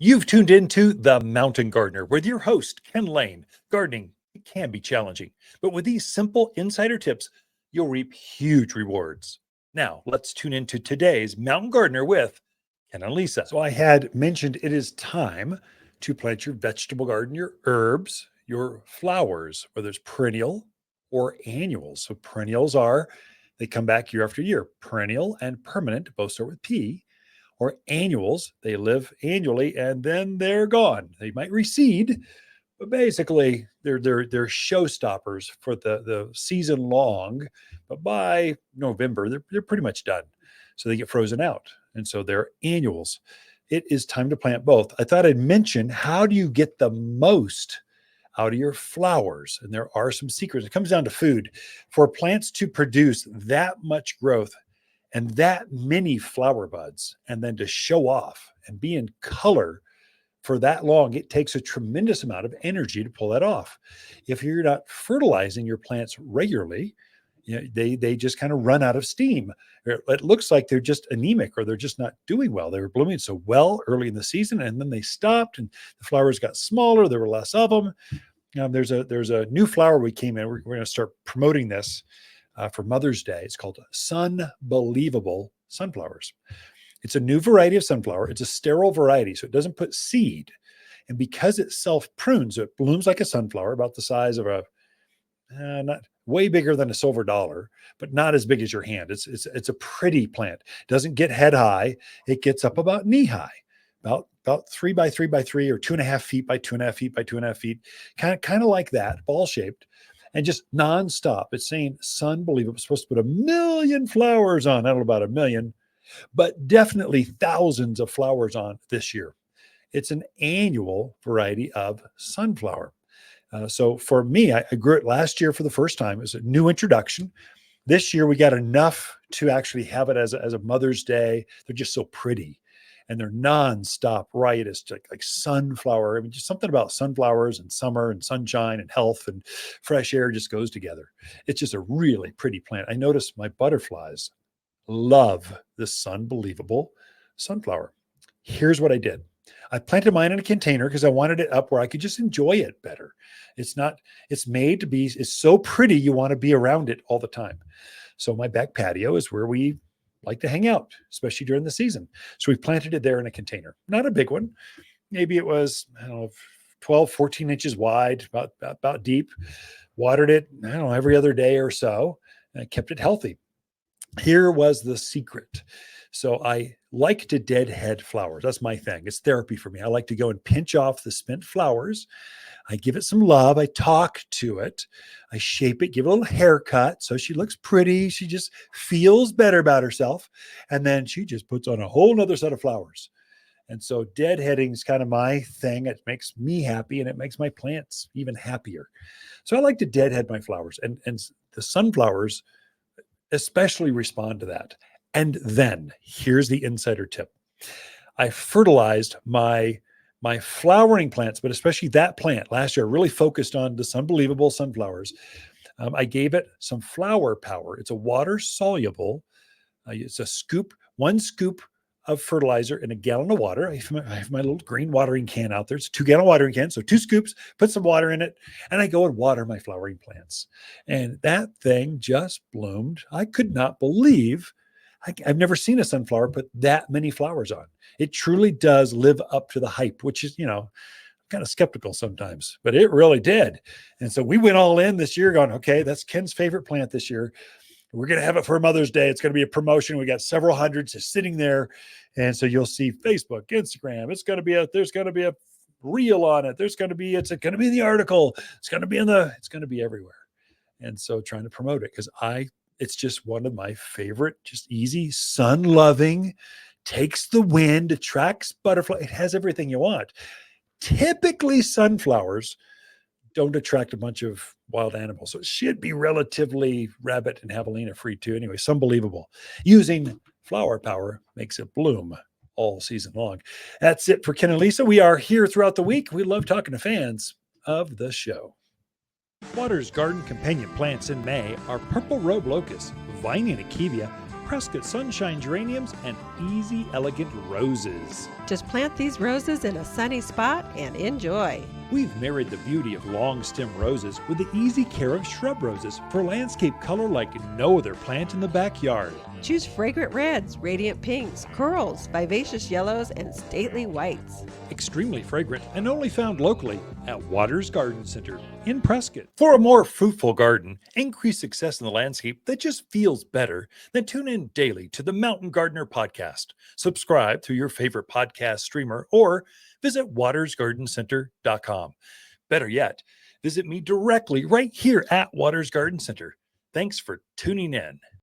You've tuned into The Mountain Gardener with your host, Ken Lain. Gardening, it can be challenging, but with these simple insider tips, you'll reap huge rewards. Now, let's tune into today's Mountain Gardener with Ken and Lisa. So, I had mentioned it is time to plant your vegetable garden, your herbs, your flowers, whether it's perennial or annuals. So, they come back year after year. Perennial and permanent both start with P, or annuals. They live annually and then they're gone. They might recede, but basically they're showstoppers for the season long. But by November, they're pretty much done. So they get frozen out. And so they're annuals. It is time to plant both. I thought I'd mention, how do you get the most out of your flowers? And there are some secrets. It comes down to food. For plants to produce that much growth and that many flower buds, and then to show off and be in color for that long, it takes a tremendous amount of energy to pull that off. If you're not fertilizing your plants regularly, they just kind of run out of steam. It looks like they're just anemic, or they're just not doing well. They were blooming so well early in the season, and then they stopped, and the flowers got smaller. There were less of them. There's a new flower we came in. We're going to start promoting this for Mother's Day. It's called Sunbelievable sunflowers. It's a new variety of sunflower. It's a sterile variety, so it doesn't put seed. And because it self-prunes, so it blooms like a sunflower, about the size of not way bigger than a silver dollar, but not as big as your hand. It's a pretty plant. It doesn't get head high. It gets up about knee high, about 3 by 3 by 3, or 2.5 feet by 2.5 feet by 2.5 feet, kind of like that, ball shaped. And just nonstop. It's saying Sunbelievable. It's supposed to put 1 million flowers on. I don't know about 1 million, but definitely thousands of flowers on this year. It's an annual variety of sunflower. So for me, I grew it last year for the first time. It was a new introduction. This year, we got enough to actually have it as a Mother's Day. They're just so pretty. And they're nonstop riotous, like sunflower. I mean, just something about sunflowers and summer and sunshine and health and fresh air just goes together. It's just a really pretty plant. I noticed my butterflies love this Sunbelievable sunflower. Here's what I did. I planted mine in a container because I wanted it up where I could just enjoy it better. It's made to be, it's so pretty, you want to be around it all the time. So my back patio is where we like to hang out, especially during the season. So we planted it there in a container, not a big one. Maybe it was, 12, 14 inches wide, about deep. Watered it, every other day or so, and I kept it healthy. Here was the secret. So I like to deadhead flowers. That's my thing. It's therapy for me. I like to go and pinch off the spent flowers. I give it some love. I talk to it. I shape it, give it a little haircut so she looks pretty. She just feels better about herself. And then she just puts on a whole nother set of flowers. And so deadheading is kind of my thing. It makes me happy, and it makes my plants even happier. So I like to deadhead my flowers. And the sunflowers especially respond to that. And then here's the insider tip. I fertilized my flowering plants, but especially that plant last year. I really focused on the Sunbelievable sunflowers. I gave it some flower power. It's a water soluble. It's one scoop of fertilizer in a gallon of water. I have my little green watering can out there. It's a 2-gallon watering can. So 2 scoops, put some water in it, and I go and water my flowering plants. And that thing just bloomed. I could not believe I've never seen a sunflower put that many flowers on. It truly does live up to the hype, which is, I'm kind of skeptical sometimes, but it really did. And so we went all in this year going, okay, that's Ken's favorite plant this year. We're going to have it for Mother's Day. It's going to be a promotion. We got several hundreds just sitting there. And so you'll see Facebook, Instagram. There's going to be a reel on it. It's going to be in the article. It's going to be everywhere. And so trying to promote it, because it's just one of my favorite, just easy, sun-loving, takes the wind, attracts butterflies. It has everything you want. Typically, sunflowers don't attract a bunch of wild animals. So it should be relatively rabbit and javelina free too. Anyway, Sunbelievable. Using flower power makes it bloom all season long. That's it for Ken and Lisa. We are here throughout the week. We love talking to fans of the show. Water's garden companion plants in May are purple robe locust, vining achevia, Prescott Sunshine Geraniums, and Easy Elegant Roses. Just plant these roses in a sunny spot and enjoy. We've married the beauty of long stem roses with the easy care of shrub roses for landscape color like no other plant in the backyard. Choose fragrant reds, radiant pinks, corals, vivacious yellows, and stately whites. Extremely fragrant and only found locally at Waters Garden Center in Prescott. For a more fruitful garden, increase success in the landscape that just feels better, then tune in daily to the Mountain Gardener podcast. Subscribe through your favorite podcast streamer or visit watersgardencenter.com. Better yet, visit me directly right here at Waters Garden Center. Thanks for tuning in.